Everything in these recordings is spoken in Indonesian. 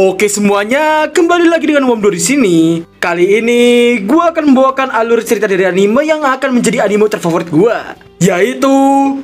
Oke semuanya, kembali lagi dengan Womdo di sini. Kali ini gua akan membawakan alur cerita dari anime yang akan menjadi anime terfavorit gua, yaitu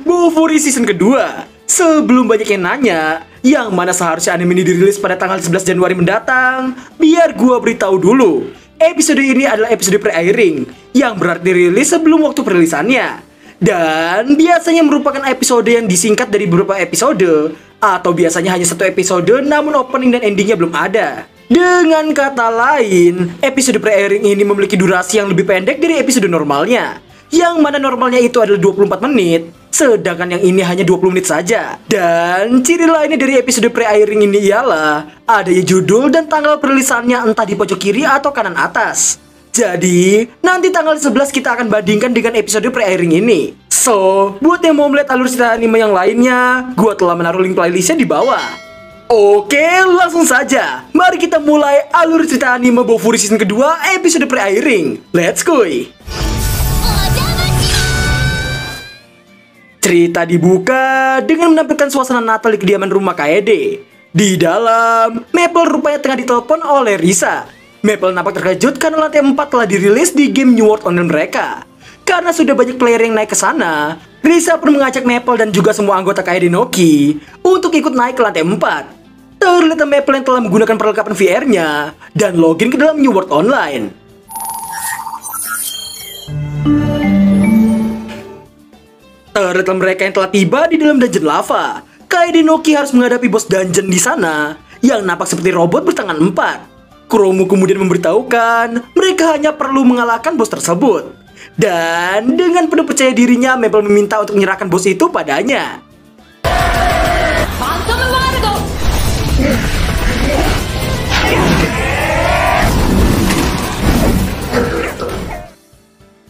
Bofuri season kedua. Sebelum banyak yang nanya, yang mana seharusnya anime ini dirilis pada tanggal 11 Januari mendatang, biar gua beritahu dulu. Episode ini adalah episode pre-airing, yang berarti dirilis sebelum waktu perilisannya. Dan biasanya merupakan episode yang disingkat dari beberapa episode, atau biasanya hanya satu episode namun opening dan endingnya belum ada. Dengan kata lain, episode pre-airing ini memiliki durasi yang lebih pendek dari episode normalnya, yang mana normalnya itu adalah 24 menit, sedangkan yang ini hanya 20 menit saja. Dan ciri lainnya dari episode pre-airing ini ialah adanya judul dan tanggal perilisannya entah di pojok kiri atau kanan atas. Jadi, nanti tanggal 11 kita akan bandingkan dengan episode pre-airing ini. So, buat yang mau melihat alur cerita anime yang lainnya, gua telah menaruh link playlistnya di bawah. Oke, langsung saja. Mari kita mulai alur cerita anime Bofuri season kedua episode pre-airing. Let's go! Cerita dibuka dengan menampilkan suasana Natal di kediaman rumah Kaede. Di dalam, Maple rupanya tengah ditelepon oleh Risa. Maple nampak terkejut karena lantai 4 telah dirilis di game New World Online mereka. Karena sudah banyak player yang naik ke sana, Risa pun mengajak Maple dan juga semua anggota Kaede Noki untuk ikut naik ke lantai 4. Terlihat Maple yang telah menggunakan perlengkapan VR-nya dan login ke dalam New World Online. Terlihat mereka yang telah tiba di dalam dungeon lava. Kaede Noki harus menghadapi bos dungeon di sana yang nampak seperti robot bertangan 4. Kuromu kemudian memberitahukan mereka hanya perlu mengalahkan bos tersebut. Dan dengan penuh percaya dirinya, Maple meminta untuk menyerahkan bos itu padanya.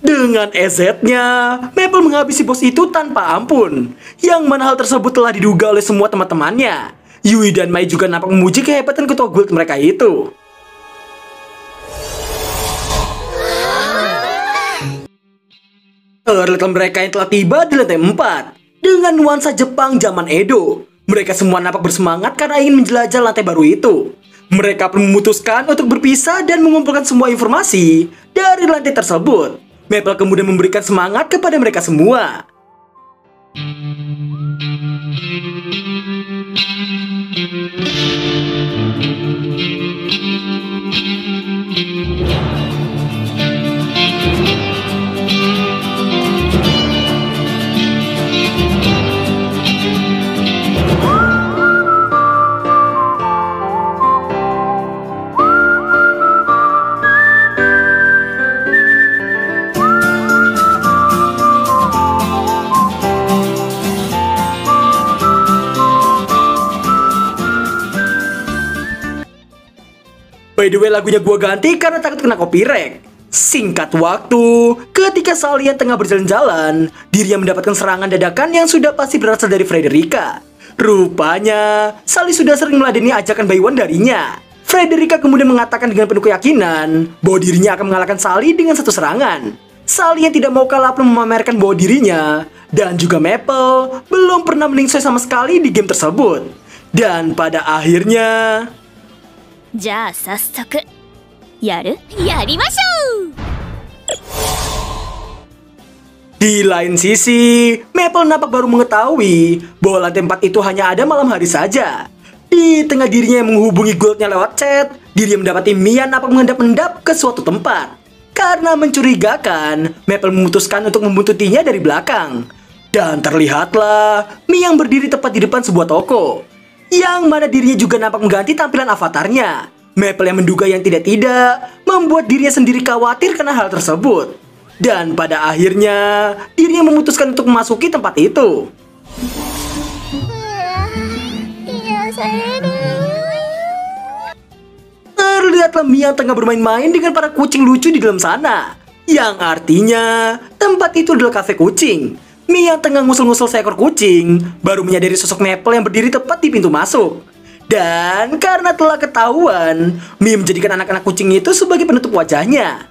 Dengan EZ-nya, Maple menghabisi bos itu tanpa ampun. Yang mana hal tersebut telah diduga oleh semua teman-temannya. Yui dan Mai juga nampak memuji kehebatan ketua guild mereka itu. Terlihat mereka yang telah tiba di lantai 4 dengan nuansa Jepang zaman Edo. Mereka semua nampak bersemangat karena ingin menjelajah lantai baru itu. Mereka pun memutuskan untuk berpisah dan mengumpulkan semua informasi dari lantai tersebut. Maple kemudian memberikan semangat kepada mereka semua. By the way, lagunya gua ganti karena takut kena copyright. Singkat waktu, ketika Salian tengah berjalan-jalan, dirinya mendapatkan serangan dadakan yang sudah pasti berasal dari Frederica. Rupanya, Sally sudah sering meladeni ajakan Baiwan darinya. Frederica kemudian mengatakan dengan penuh keyakinan bahwa dirinya akan mengalahkan Sally dengan satu serangan. Sally yang tidak mau kalah pun memamerkan bahwa dirinya dan juga Maple belum pernah meningsoi sama sekali di game tersebut. Dan pada akhirnya... じゃあ早速やりましょう。 Di lain sisi, Maple nampak baru mengetahui bahwa lantai 4 itu hanya ada malam hari saja. Di tengah dirinya yang menghubungi guildnya lewat chat, dirinya mendapati Mia nampak mengendap-endap ke suatu tempat. Karena mencurigakan, Maple memutuskan untuk membuntutinya dari belakang. Dan terlihatlah Mia yang berdiri tepat di depan sebuah toko, yang mana dirinya juga nampak mengganti tampilan avatarnya. Maple yang menduga yang tidak-tidak membuat dirinya sendiri khawatir karena hal tersebut. Dan pada akhirnya dirinya memutuskan untuk memasuki tempat itu. Terlihatlah Mia tengah bermain-main dengan para kucing lucu di dalam sana, yang artinya tempat itu adalah kafe kucing. Mia tengah ngusul-ngusul seekor kucing, baru menyadari sosok Maple yang berdiri tepat di pintu masuk. Dan karena telah ketahuan, Mia menjadikan anak-anak kucing itu sebagai penutup wajahnya.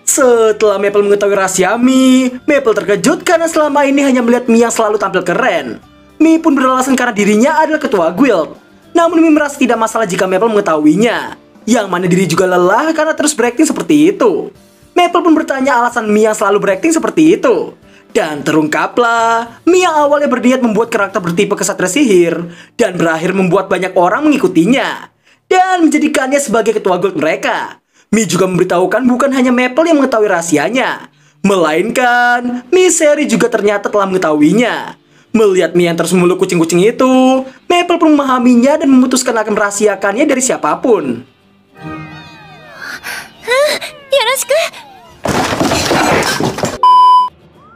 Setelah Maple mengetahui rahasia Mia, Maple terkejut karena selama ini hanya melihat Mia yang selalu tampil keren. Mi pun beralasan karena dirinya adalah ketua guild. Namun Mi merasa tidak masalah jika Maple mengetahuinya, yang mana diri juga lelah karena terus berakting seperti itu. Maple pun bertanya alasan Mi yang selalu berakting seperti itu. Dan terungkaplah, Mi yang awalnya berniat membuat karakter bertipe kesatria sihir dan berakhir membuat banyak orang mengikutinya dan menjadikannya sebagai ketua guild mereka. Mi juga memberitahukan bukan hanya Maple yang mengetahui rahasianya, melainkan Misery juga ternyata telah mengetahuinya. Melihat Mi yang terus memeluk kucing-kucing itu, Maple pun memahaminya dan memutuskan akan merahasiakannya dari siapapun. Yoroshiku.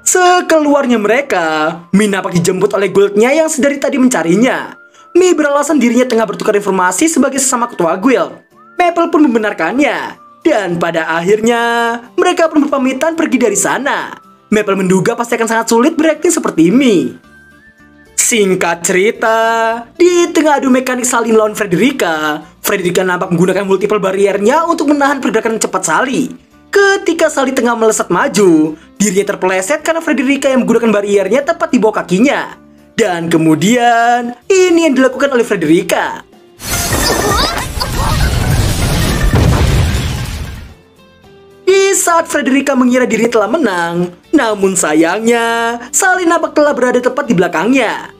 Sekeluarnya mereka, Mi nampak dijemput oleh guildnya yang sedari tadi mencarinya. Mi beralasan dirinya tengah bertukar informasi sebagai sesama ketua guild. Maple pun membenarkannya. Dan pada akhirnya, mereka pun berpamitan pergi dari sana. Maple menduga pasti akan sangat sulit berakting seperti Mi. Singkat cerita, di tengah adu mekanik Sally melawan Frederica, Frederica nampak menggunakan multiple barriernya untuk menahan pergerakan cepat Sally. Ketika Sally tengah melesat maju, dirinya terpeleset karena Frederica yang menggunakan barriernya tepat di bawah kakinya. Dan kemudian, ini yang dilakukan oleh Frederica. Di saat Frederica mengira dirinya telah menang, namun sayangnya, Sally nampak telah berada tepat di belakangnya.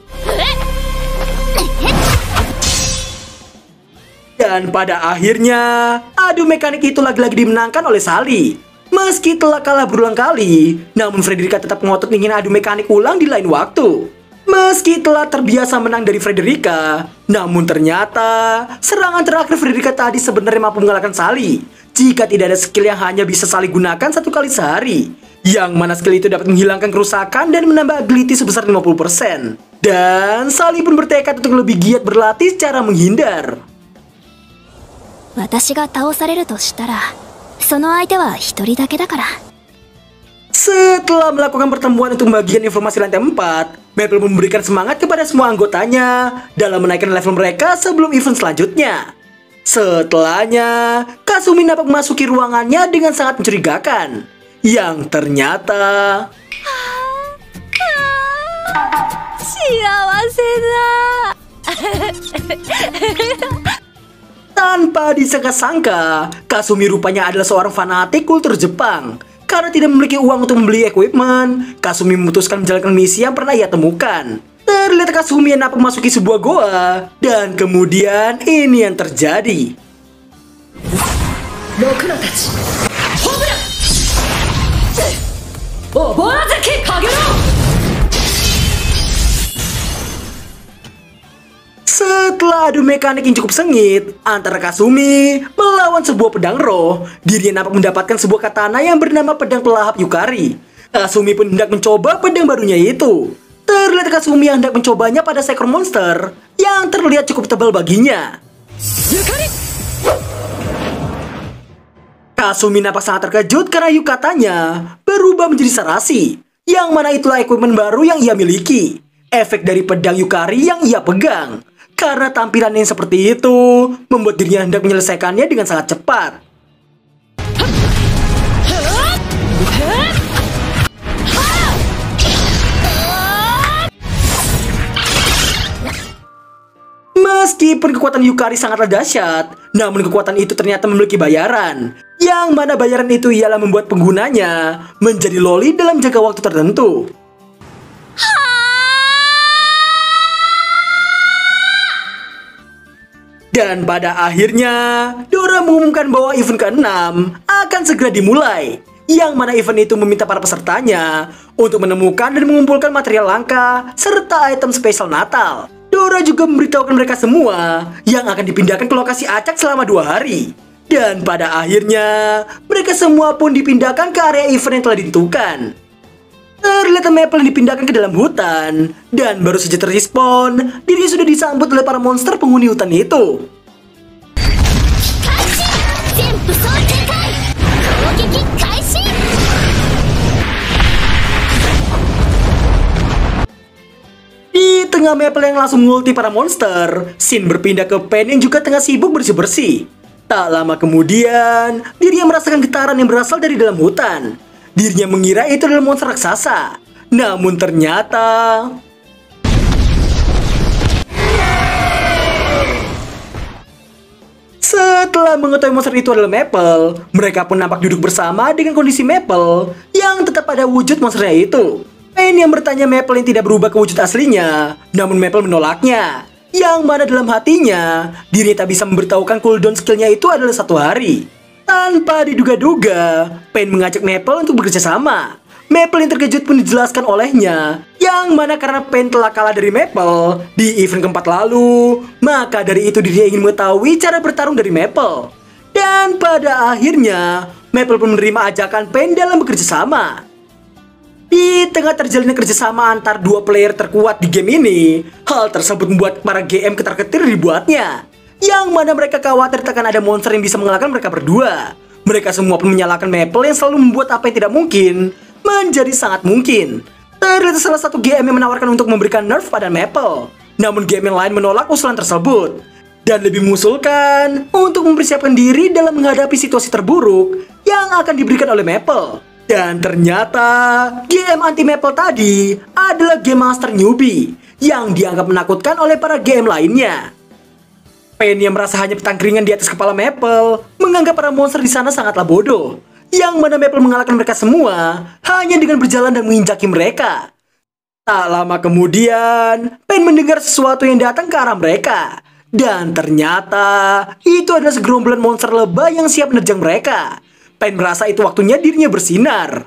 Dan pada akhirnya, adu mekanik itu lagi-lagi dimenangkan oleh Sally. Meski telah kalah berulang kali, namun Frederica tetap ngotot ingin adu mekanik ulang di lain waktu. Meski telah terbiasa menang dari Frederica, namun ternyata serangan terakhir Frederica tadi sebenarnya mampu mengalahkan Sally jika tidak ada skill yang hanya bisa Sally gunakan satu kali sehari, yang mana skill itu dapat menghilangkan kerusakan dan menambah ability sebesar 50%. Dan Sally pun bertekad untuk lebih giat berlatih secara menghindar. 私が倒されるとしたら、その相手は一人だけだから。 Setelah melakukan pertemuan untuk membagikan informasi lantai 4, Maple memberikan semangat kepada semua anggotanya dalam menaikkan level mereka sebelum event selanjutnya. Setelahnya, Kasumi nampak memasuki ruangannya dengan sangat mencurigakan, yang ternyata... Tanpa disangka-sangka, Kasumi rupanya adalah seorang fanatik kultur Jepang. Karena tidak memiliki uang untuk membeli equipment, Kasumi memutuskan menjalankan misi yang pernah ia temukan. Terlihat Kasumi yang nampak memasuki sebuah goa, dan kemudian ini yang terjadi. Setelah adu mekanik yang cukup sengit antara Kasumi melawan sebuah pedang roh, dirinya nampak mendapatkan sebuah katana yang bernama pedang pelahap Yukari. Kasumi pun hendak mencoba pedang barunya itu. Terlihat Kasumi yang hendak mencobanya pada seekor monster yang terlihat cukup tebal baginya. Kasumi nampak sangat terkejut karena yukatanya berubah menjadi sarasi, yang mana itulah equipment baru yang ia miliki. Efek dari pedang Yukari yang ia pegang. Karena tampilannya yang seperti itu, membuat dirinya hendak menyelesaikannya dengan sangat cepat. Meskipun kekuatan Yukari sangatlah dahsyat, namun kekuatan itu ternyata memiliki bayaran. Yang mana bayaran itu ialah membuat penggunanya menjadi loli dalam jangka waktu tertentu. Dan pada akhirnya, Dora mengumumkan bahwa event ke-6 akan segera dimulai. Yang mana event itu meminta para pesertanya untuk menemukan dan mengumpulkan material langka serta item spesial Natal. Dora juga memberitahukan mereka semua yang akan dipindahkan ke lokasi acak selama 2 hari. Dan pada akhirnya, mereka semua pun dipindahkan ke area event yang telah ditentukan. Terlihat Maple dipindahkan ke dalam hutan, dan baru saja terrespawn, dirinya sudah disambut oleh para monster penghuni hutan itu. Di tengah Maple yang langsung multi para monster, Shin berpindah ke Pen yang juga tengah sibuk bersih-bersih. Tak lama kemudian, dirinya merasakan getaran yang berasal dari dalam hutan. Dirinya mengira itu adalah monster raksasa. Namun ternyata... Setelah mengetahui monster itu adalah Maple, mereka pun nampak duduk bersama dengan kondisi Maple yang tetap pada wujud monsternya itu. Pain yang bertanya Maple yang tidak berubah ke wujud aslinya, namun Maple menolaknya. Yang mana dalam hatinya, dirinya tak bisa memberitahukan cooldown skillnya itu adalah 1 hari. Tanpa diduga-duga, Pain mengajak Maple untuk bekerja sama. Maple yang terkejut pun dijelaskan olehnya, yang mana karena Pain telah kalah dari Maple di event keempat lalu, maka dari itu dirinya ingin mengetahui cara bertarung dari Maple. Dan pada akhirnya, Maple pun menerima ajakan Pain dalam bekerja sama. Di tengah terjalinnya kerjasama antar dua player terkuat di game ini, hal tersebut membuat para GM ketar-ketir dibuatnya, yang mana mereka khawatir akan ada monster yang bisa mengalahkan mereka berdua. Mereka semua pun menyalahkan Maple yang selalu membuat apa yang tidak mungkin menjadi sangat mungkin. Ternyata salah satu GM yang menawarkan untuk memberikan nerf pada Maple, namun GM yang lain menolak usulan tersebut dan lebih mengusulkan untuk mempersiapkan diri dalam menghadapi situasi terburuk yang akan diberikan oleh Maple. Dan ternyata GM anti Maple tadi adalah Game Master newbie yang dianggap menakutkan oleh para GM lainnya. Pain yang merasa hanya petangkringan di atas kepala Maple menganggap para monster di sana sangatlah bodoh, yang mana Maple mengalahkan mereka semua hanya dengan berjalan dan menginjaki mereka. Tak lama kemudian, Pain mendengar sesuatu yang datang ke arah mereka. Dan ternyata itu adalah segerombolan monster lebah yang siap menerjang mereka. Pain merasa itu waktunya dirinya bersinar.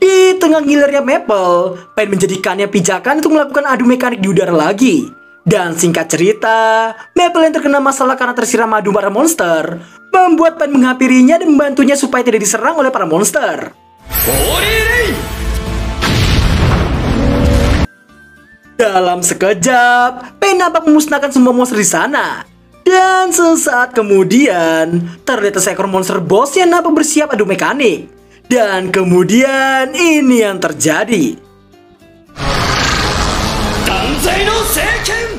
Di tengah ngilernya Maple, Pain menjadikannya pijakan untuk melakukan adu mekanik di udara lagi. Dan singkat cerita, Maple yang terkena masalah karena tersiram madu para monster membuat Pain menghampirinya dan membantunya supaya tidak diserang oleh para monster. Dalam sekejap, Pain nampak memusnahkan semua monster di sana. Dan sesaat kemudian, terlihat seekor monster boss yang nampak bersiap adu mekanik. Dan kemudian ini yang terjadi.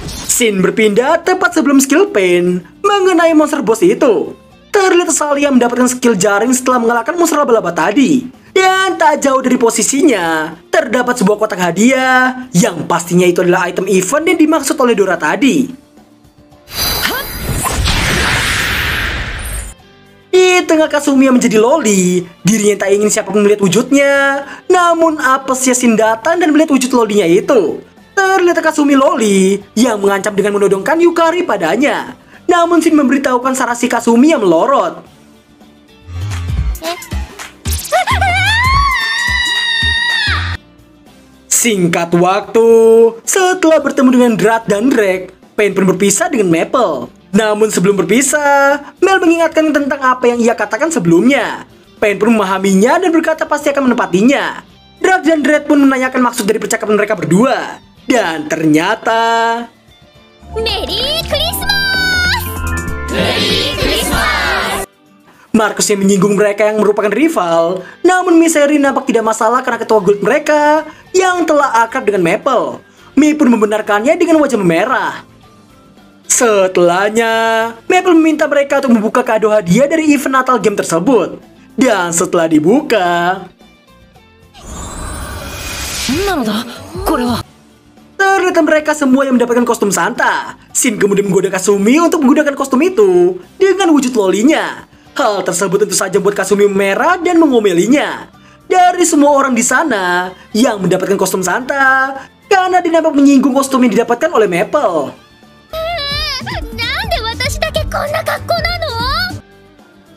Scene berpindah tepat sebelum skill Pain mengenai monster boss itu. Terlihat Salia mendapatkan skill jaring setelah mengalahkan monster laba-laba tadi. Dan tak jauh dari posisinya, terdapat sebuah kotak hadiah yang pastinya itu adalah item event yang dimaksud oleh Dora tadi. Di tengah Kasumi yang menjadi loli, dirinya tak ingin siapapun melihat wujudnya. Namun apesnya Shin datang dan melihat wujud lolinya itu. Terlihat Kasumi loli yang mengancam dengan menodongkan Yukari padanya. Namun Shin memberitahukan sarasi Kasumi yang melorot. Singkat waktu, setelah bertemu dengan Drat dan Drake, Pain pun berpisah dengan Maple. Namun sebelum berpisah, Mel mengingatkan tentang apa yang ia katakan sebelumnya. Pain pun memahaminya dan berkata pasti akan menepatinya. Drake dan Drat pun menanyakan maksud dari percakapan mereka berdua. Dan ternyata... Merry Christmas! Merry Christmas! Marcus yang menyinggung mereka yang merupakan rival, namun Misery nampak tidak masalah karena ketua guild mereka yang telah akrab dengan Maple. Mi pun membenarkannya dengan wajah memerah. Setelahnya, Maple meminta mereka untuk membuka kado hadiah dari event Natal game tersebut. Dan setelah dibuka, ternyata mereka semua yang mendapatkan kostum Santa. Shin kemudian menggoda Kasumi untuk menggunakan kostum itu dengan wujud lolinya. Hal tersebut tentu saja membuat Kasumi merah dan mengomelinya. Dari semua orang di sana yang mendapatkan kostum Santa, karena dinampak menyinggung kostum yang didapatkan oleh Maple.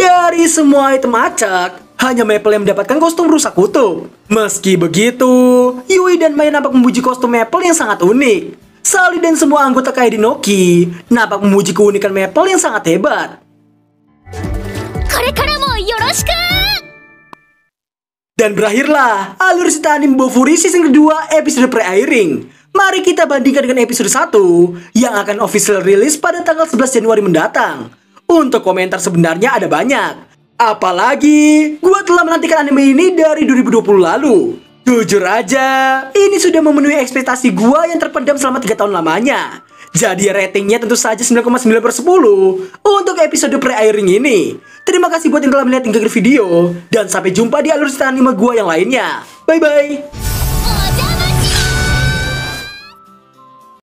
Dari semua item acak, hanya Maple yang mendapatkan kostum rusak kutub. Meski begitu, Yui dan Mai nampak memuji kostum Maple yang sangat unik. Sally dan semua anggota Kaede Noki nampak memuji keunikan Maple yang sangat hebat. Dan berakhirlah alur cerita anime Bofuri season kedua episode pre-airing. Mari kita bandingkan dengan episode 1 yang akan official rilis pada tanggal 11 Januari mendatang. Untuk komentar sebenarnya ada banyak. Apalagi gua telah menantikan anime ini dari 2020 lalu. Jujur aja, ini sudah memenuhi ekspektasi gua yang terpendam selama 3 tahun lamanya. Jadi ratingnya tentu saja 9,9/10 untuk episode pre-airing ini. Terima kasih buat yang telah melihat hingga akhir video. Dan sampai jumpa di alur cerita anime gua yang lainnya. Bye-bye.